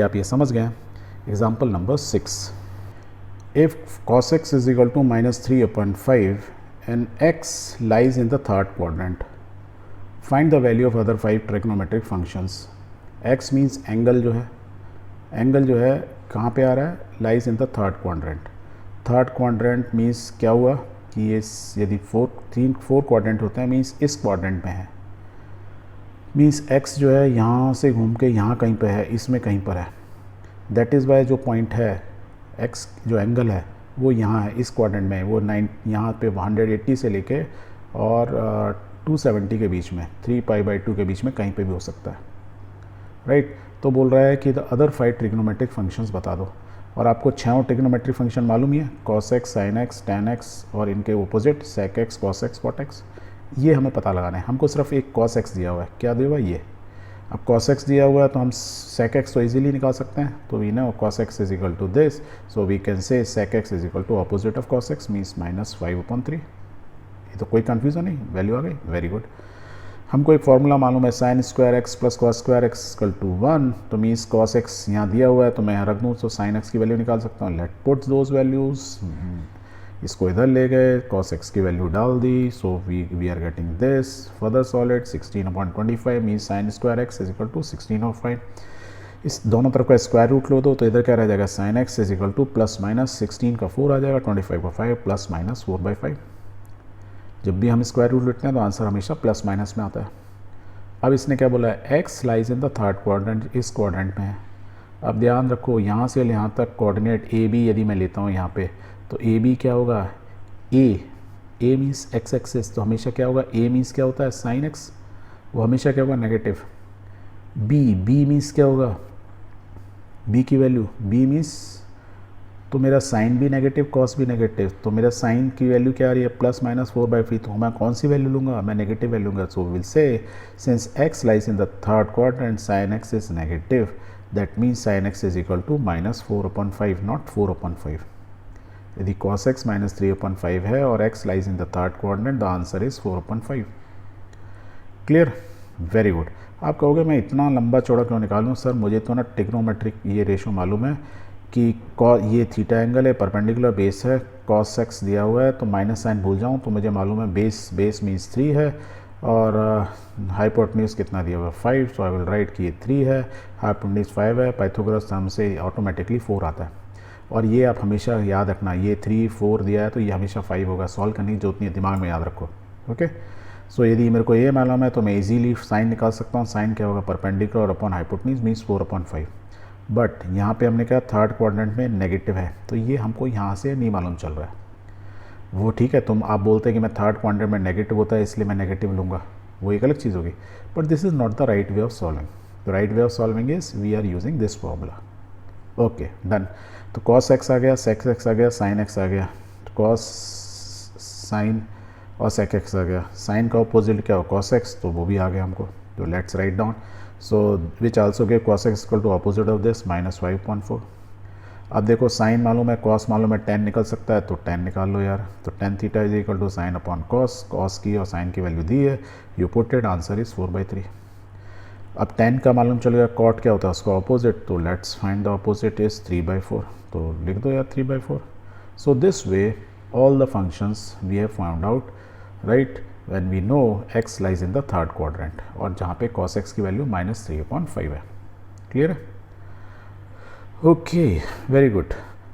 आप ये समझ गए। Example number 6, if cos x is equal to -3/5 and x lies in the third quadrant, find the value of other 5 trigonometric functions. x means angle जो है कहाँ पे आ रहा है, lies in the third quadrant. Third quadrant means क्या हुआ कि ये यदि 4 क्वाड्रेंट होते हैं मीन्स इस क्वाड्रेंट में है, मीन्स x जो है यहाँ से घूम के यहाँ कहीं पे है, इसमें कहीं पर है। दैट इज़ वाई जो पॉइंट है x जो एंगल है वो यहाँ है, इस क्वाड्रेंट में है। वो 9 यहाँ पे 180 से लेके और 270 के बीच में, 3π/2 के बीच में कहीं पे भी हो सकता है, राइट। तो बोल रहा है कि द अदर 5 ट्रिग्नोमेट्रिक फंक्शंस बता दो। और आपको 6 ट्रिग्नोमेट्रिक फंक्शन मालूम ही है, cos x, sin x, tan x और इनके opposite sec x, cos x, cot x। ये हमें पता लगाना है। हमको सिर्फ एक cos x दिया हुआ है, क्या दिया हुआ है ये। अब cos x दिया हुआ है तो हम sec x तो इजीली निकाल सकते हैं। तो we know cos x is equal to this, so we can say sec x is equal to opposite of cos x means -5/3। ये तो कोई कन्फ्यूजन नहीं, वैल्यू आ गई, वेरी गुड। हमको एक फार्मूला मालूम है, sin² x plus cos² x equal to 1। तो मीन्स cos x यहाँ दिया हुआ है तो मैं यहाँ रख दूँ, तो sin x की वैल्यू निकाल सकता हूँ। लेट पुट दोज वैल्यूज, इसको इधर ले गए, cos x की वैल्यू डाल दी, so we are getting this. Further solid 16/25 means sin² x is equal to 16/5। इस दोनों तरफ का स्क्वायर रूट लो दो तो इधर क्या रह जाएगा, sin x is equal to ±16 का 4 आ जाएगा, 25 का 5 ±4/5। जब भी हम स्क्वायर रूट लेते हैं तो आंसर हमेशा प्लस माइनस में आता है। अब इसने क्या बोला है, x lies in the third quadrant, इस क्वाड्रेंट में है। अब ध्यान रखो यहाँ से यहाँ तक कोऑर्डिनेट AB यदि मैं लेता हूँ यहाँ पे, तो AB क्या होगा, A मीन्स x एक्सिस, तो हमेशा क्या होगा, A मीन्स क्या होता है sin x, वो हमेशा क्या होगा नेगेटिव। B मीन्स क्या होगा, B की वैल्यू, B मीन्स तो मेरा साइन भी नेगेटिव, कॉस भी नेगेटिव, तो मेरा साइन की वैल्यू क्या आ रही है, +-4/3। तो मैं कौन सी वैल्यू लूँगा, मैं नेगेटिव वैल्यू लूँगा। So will say since x lies in the third quadrant sin x is negative, that means sin x is equal to -4/5 not 4/5। यदि cos x -3/5 है और x lies in the third quadrant, the answer is 4/5। Clear, very good. आप कहोगे मैं इतना लंबा चौड़ा क्यों निकालूँ सर, मुझे तो ना ट्रिग्नोमेट्रिक ये रेशो मालूम है कि ये थीटा एंगल है, परपेंडिकुलर बेस है, cos x दिया हुआ है, तो माइनस साइन भूल जाऊँ तो मुझे मालूम है बेस मीन्स 3 है और हाइपोटेन्यूज कितना दिया हुआ है 5, सो आई विल राइट कि ये 3 है, हाइपोटेन्यूज 5 है। पाइथागोरस थ्योरम से ऑटोमेटिकली 4 आता है। और ये आप हमेशा याद रखना, ये 3, 4 दिया है तो ये हमेशा 5 होगा। सॉल्व करने की जरूरत नहीं है, दिमाग में याद रखो, ओके। सो यदि मेरे को ये मालूम है तो मैं इजीली साइन निकाल सकता हूँ। साइन क्या होगा, perpendicular upon hypotenuse means 4/5। But यहाँ पे हमने कहा थर्ड क्वाड्रेंट में नेगेटिव है, तो ये हमको यहाँ से नहीं मालूम चल रहा है। वो ठीक है, तुम आप बोलते हैं कि मैं थर्ड क्वाड्रेंट में नेगेटिव होता है इसलिए मैं नेगेटिव लूँगा, वो एक अलग चीज़ होगी। But this is not the right way of solving. The right way of solving is we are using this formula, okay done. तो cos x आ गया, sec x आ गया, sin x आ गया, cos sin और sec x आ गया। sin का ऑपोजिट क्या हो, cos x, तो वो भी आ गया हमको। तो let's write down, so which also give cos x equal to opposite of this -5/4। अब देखो साइन मालूम है, cos मालूम है, tan निकल सकता है तो tan निकाल लो यार। तो tan theta is equal to sine upon cos, cos की और sin की वैल्यू दी है, you put it, answer is 4/3। अब tan का मालूम चल गया, cot क्या होता है उसका ऑपोजिट, तो let's find the opposite is 3/4, तो लिख दो यार 3/4। So this way all the functions we have found out, right, when we know x lies in the third quadrant, और जहाँ पे cos x की वैल्यू -3/5 है। क्लियर है, ओके, वेरी गुड।